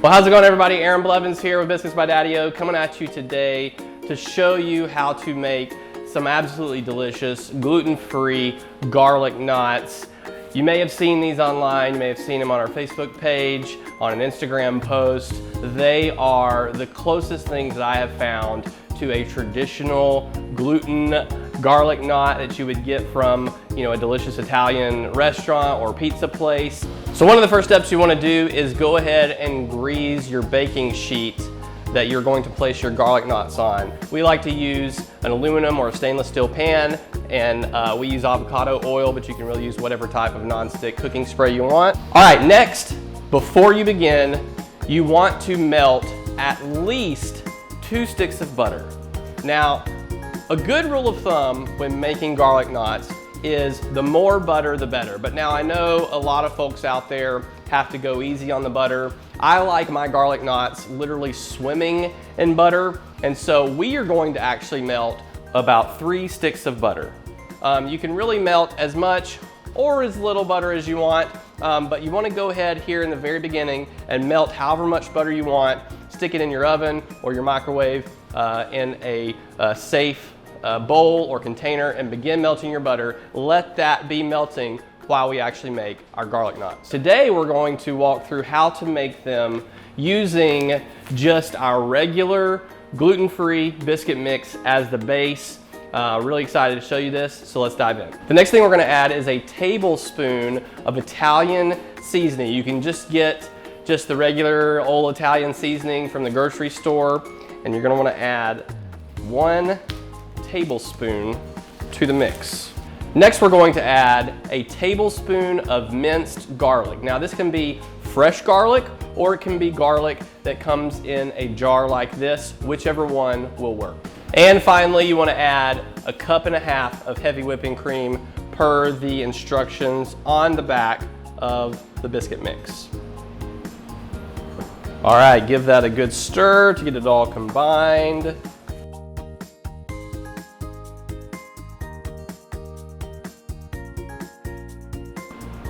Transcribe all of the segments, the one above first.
Well, how's it going, everybody? Aaron Blevins here with Biscuits by Daddy-O, coming at you today to show you how to make some absolutely delicious gluten-free garlic knots. You may have seen these online, you may have seen them on our Facebook page, on an Instagram post. They are the closest things that I have found to a traditional gluten garlic knot that you would get from, a delicious Italian restaurant or pizza place. So one of the first steps you want to do is go ahead and grease your baking sheet that you're going to place your garlic knots on. We like to use an aluminum or a stainless steel pan, and we use avocado oil, but you can really use whatever type of non-stick cooking spray you want. All right, next, before you begin, you want to melt at least 2 sticks of butter. Now, a good rule of thumb when making garlic knots is the more butter, the better. But now I know a lot of folks out there have to go easy on the butter. I like my garlic knots literally swimming in butter. And so we are going to actually melt about 3 sticks of butter. You can really melt as much or as little butter as you want, but you want to go ahead here in the very beginning and melt however much butter you want. Stick it in your oven or your microwave in a safe bowl or container and begin melting your butter. Let that be melting while we actually make our garlic knots. Today we're going to walk through how to make them using just our regular gluten-free biscuit mix as the base. Really excited to show you this, so let's dive in. The next thing we're gonna add is a tablespoon of Italian seasoning. You can just get the regular old Italian seasoning from the grocery store, and you're gonna wanna add 1 tablespoon to the mix. Next, we're going to add a tablespoon of minced garlic. Now, this can be fresh garlic, or it can be garlic that comes in a jar like this, whichever one will work. And finally, you want to add 1.5 cups of heavy whipping cream per the instructions on the back of the biscuit mix. All right, give that a good stir to get it all combined.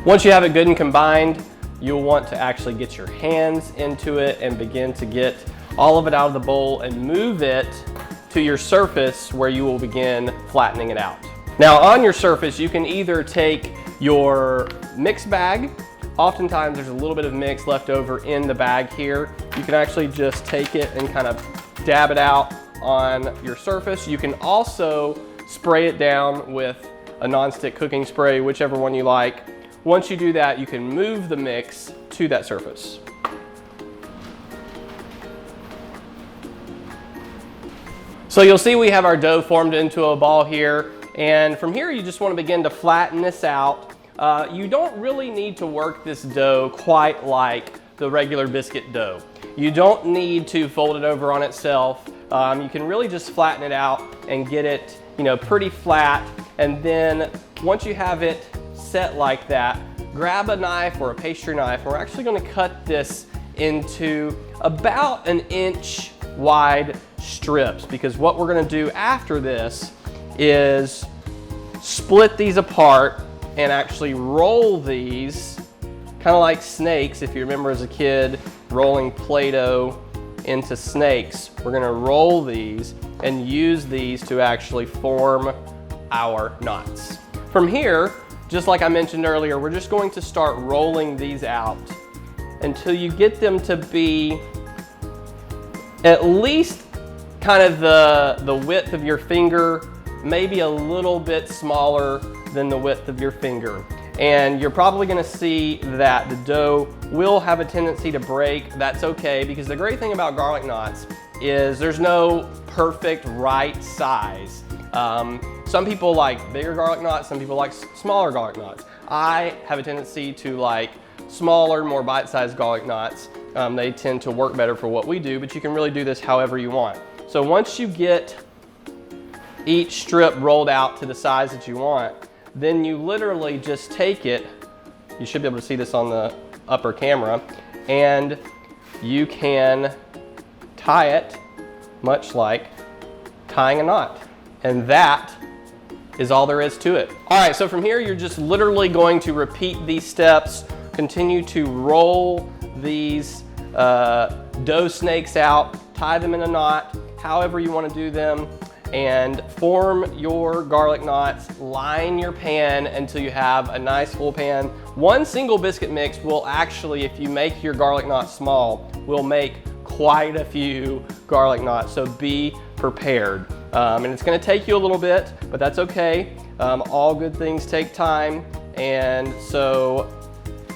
Once you have it good and combined, you'll want to actually get your hands into it and begin to get all of it out of the bowl and move it to your surface where you will begin flattening it out. Now, on your surface, you can either take your mix bag. Oftentimes there's a little bit of mix left over in the bag here. You can actually just take it and kind of dab it out on your surface. You can also spray it down with a non-stick cooking spray, whichever one you like. Once you do that, you can move the mix to that surface. So you'll see we have our dough formed into a ball here, and from here you just want to begin to flatten this out. You don't really need to work this dough quite like the regular biscuit dough. You don't need to fold it over on itself. You can really just flatten it out and get it, pretty flat. And then once you have it set like that, grab a knife or a pastry knife, and we're actually going to cut this into about 1 inch wide strips, because what we're going to do after this is split these apart and actually roll these kind of like snakes. If you remember as a kid rolling Play-Doh into snakes, we're going to roll these and use these to actually form our knots. From here, just like I mentioned earlier, we're just going to start rolling these out until you get them to be at least kind of the width of your finger, maybe a little bit smaller than the width of your finger. And you're probably gonna see that the dough will have a tendency to break. That's okay, because the great thing about garlic knots is there's no perfect right size. Some people like bigger garlic knots, some people like smaller garlic knots. I have a tendency to like smaller, more bite-sized garlic knots. They tend to work better for what we do, but you can really do this however you want. So once you get each strip rolled out to the size that you want, then you literally just take it, you should be able to see this on the upper camera, and you can tie it much like tying a knot. And that is all there is to it. All right, so from here, you're just literally going to repeat these steps, continue to roll these dough snakes out, tie them in a knot, however you want to do them, and form your garlic knots. Line your pan until you have a nice full pan. One single biscuit mix will actually, if you make your garlic knot small, will make quite a few garlic knots, so be prepared. And it's gonna take you a little bit, but that's okay. All good things take time, and so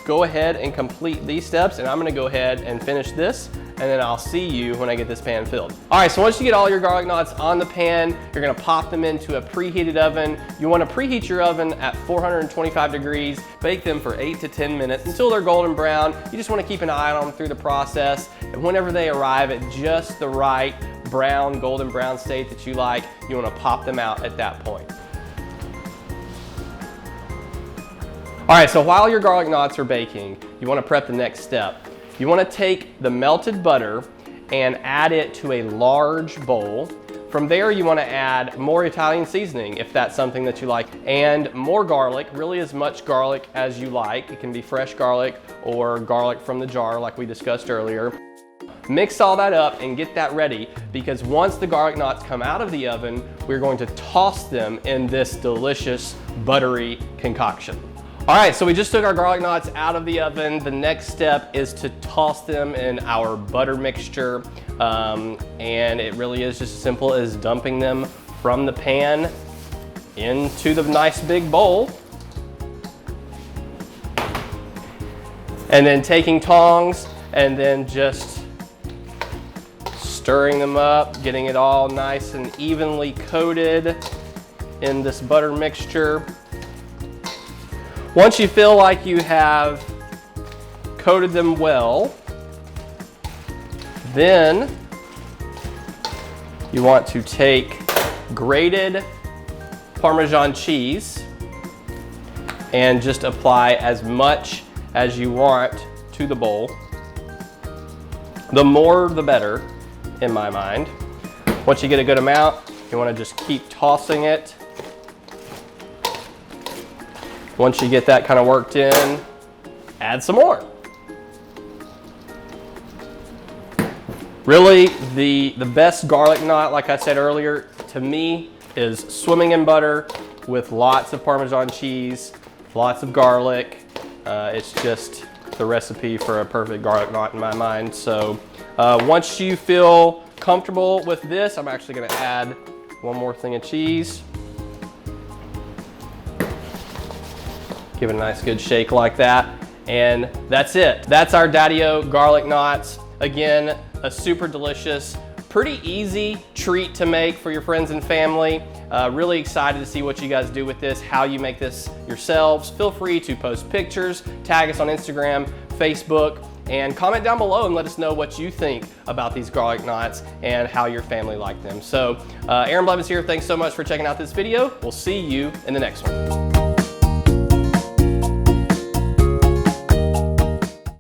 go ahead and complete these steps, and I'm gonna go ahead and finish this, and then I'll see you when I get this pan filled. All right, so once you get all your garlic knots on the pan, you're gonna pop them into a preheated oven. You wanna preheat your oven at 425 degrees, bake them for 8 to 10 minutes until they're golden brown. You just wanna keep an eye on them through the process, and whenever they arrive at just the right brown, golden brown state that you like, you wanna pop them out at that point. All right, so while your garlic knots are baking, you wanna prep the next step. You wanna take the melted butter and add it to a large bowl. From there, you wanna add more Italian seasoning, if that's something that you like, and more garlic, really as much garlic as you like. It can be fresh garlic or garlic from the jar like we discussed earlier. Mix all that up and get that ready, because once the garlic knots come out of the oven, we're going to toss them in this delicious buttery concoction. All right, so we just took our garlic knots out of the oven. The next step is to toss them in our butter mixture. And it really is just as simple as dumping them from the pan into the nice big bowl. And then taking tongs and then just stirring them up, getting it all nice and evenly coated in this butter mixture. Once you feel like you have coated them well, then you want to take grated Parmesan cheese and just apply as much as you want to the bowl. The more the better, in my mind. Once you get a good amount, you want to just keep tossing it. Once you get that kind of worked in, add some more. Really, the best garlic knot, like I said earlier, to me, is swimming in butter with lots of Parmesan cheese, lots of garlic. It's just the recipe for a perfect garlic knot in my mind. So once you feel comfortable with this, I'm actually gonna add one more thing of cheese. Give it a nice good shake like that. And that's it. That's our Daddy-O garlic knots. Again, a super delicious, pretty easy treat to make for your friends and family. Really excited to see what you guys do with this, how you make this yourselves. Feel free to post pictures, tag us on Instagram, Facebook, and comment down below and let us know what you think about these garlic knots and how your family liked them. So Aaron Blevins here. Thanks so much for checking out this video. We'll see you in the next one.